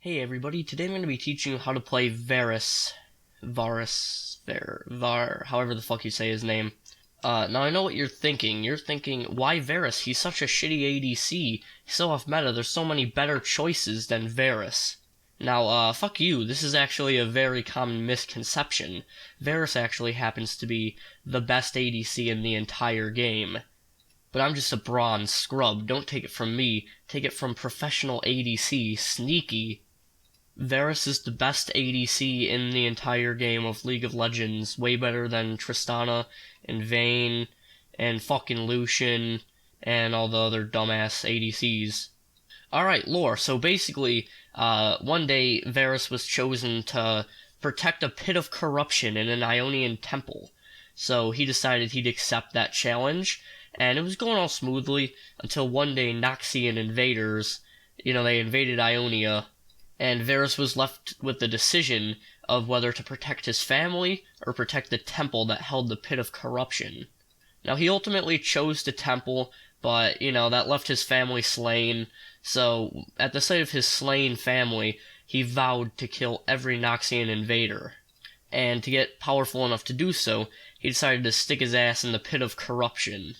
Hey everybody, today I'm going to be teaching you how to play Varus, however the fuck you say his name. Now I know what you're thinking. You're thinking, why Varus? He's such a shitty ADC. He's so off meta, there's so many better choices than Varus. Now, fuck you, this is actually a very common misconception. Varus actually happens to be the best ADC in the entire game. But I'm just a bronze scrub, don't take it from me, take it from professional ADC, Sneaky. Varus is the best ADC in the entire game of League of Legends, way better than Tristana and Vayne and fucking Lucian and all the other dumbass ADCs. Alright, lore. So basically, one day Varus was chosen to protect a pit of corruption in an Ionian temple. So he decided he'd accept that challenge, and it was going all smoothly until one day Noxian invaders, they invaded Ionia, and Varus was left with the decision of whether to protect his family or protect the temple that held the pit of corruption. Now, he ultimately chose the temple, but, that left his family slain, so at the sight of his slain family, he vowed to kill every Noxian invader. And to get powerful enough to do so, he decided to stick his ass in the pit of corruption.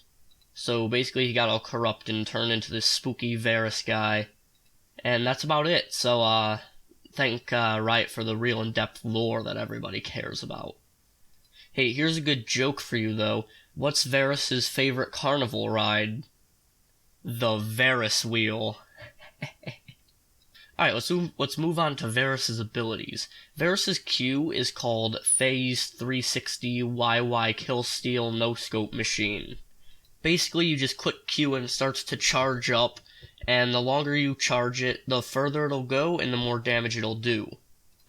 So basically, he got all corrupt and turned into this spooky Varus guy. And that's about it, so thank Riot for the real in-depth lore that everybody cares about. Hey, here's a good joke for you though. What's Varus's favorite carnival ride? The Varus wheel. Alright, let's move on to Varus's abilities. Varus's Q is called Phase 360 YY Kill Steal No Scope Machine. Basically, you just click Q and it starts to charge up, and the longer you charge it, the further it'll go and the more damage it'll do.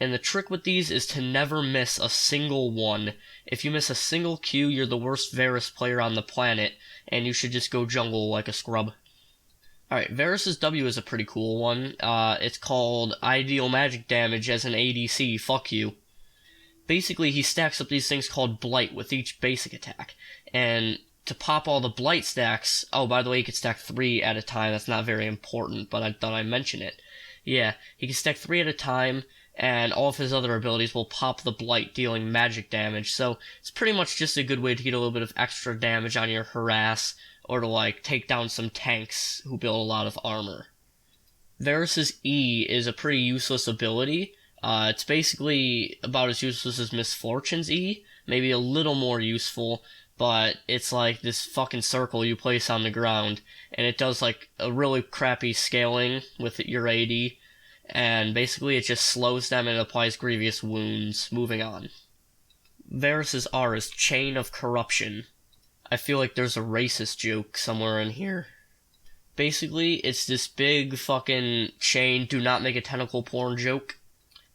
And the trick with these is to never miss a single one. If you miss a single Q, you're the worst Varus player on the planet, and you should just go jungle like a scrub. Alright, Varus's W is a pretty cool one. It's called Ideal Magic Damage as an ADC, fuck you. Basically, he stacks up these things called Blight with each basic attack, and to pop all the Blight stacks, oh, by the way, he can stack 3 at a time, that's not very important, but I thought I'd mention it. Yeah, he can stack 3 at a time, and all of his other abilities will pop the Blight, dealing magic damage, so it's pretty much just a good way to get a little bit of extra damage on your harass, or to, take down some tanks who build a lot of armor. Varus's E is a pretty useless ability. It's basically about as useless as Miss Fortune's E, maybe a little more useful, but it's like this fucking circle you place on the ground, and it does a really crappy scaling with your AD, and basically it just slows them and applies grievous wounds. Moving on. Varus's R is Chain of Corruption. I feel like there's a racist joke somewhere in here. Basically, it's this big fucking chain, do not make a tentacle porn joke.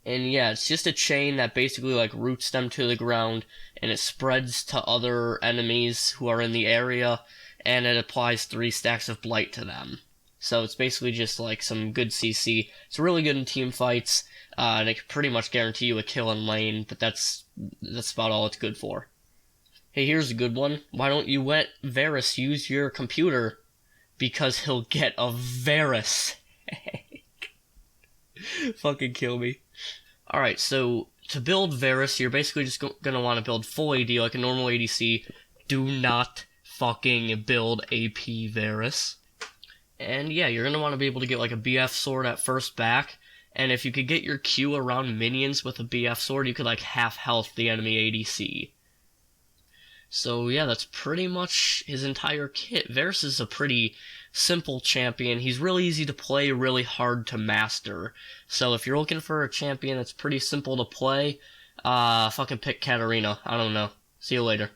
And yeah, it's just a chain that basically roots them to the ground, and it spreads to other enemies who are in the area, and it applies 3 stacks of Blight to them. So it's basically just some good CC. It's really good in team fights, and it can pretty much guarantee you a kill in lane, but that's about all it's good for. Hey, here's a good one. Why don't you let Varus use your computer? Because he'll get a Varus. Fucking kill me. Alright, so to build Varus, you're basically just gonna want to build full AD like a normal ADC. Do not fucking build AP Varus. And yeah, you're gonna want to be able to get a BF sword at first back. And if you could get your Q around minions with a BF sword, you could half health the enemy ADC. So yeah, that's pretty much his entire kit. Varus is a pretty simple champion. He's really easy to play, really hard to master. So if you're looking for a champion that's pretty simple to play, fucking pick Katarina. I don't know. See you later.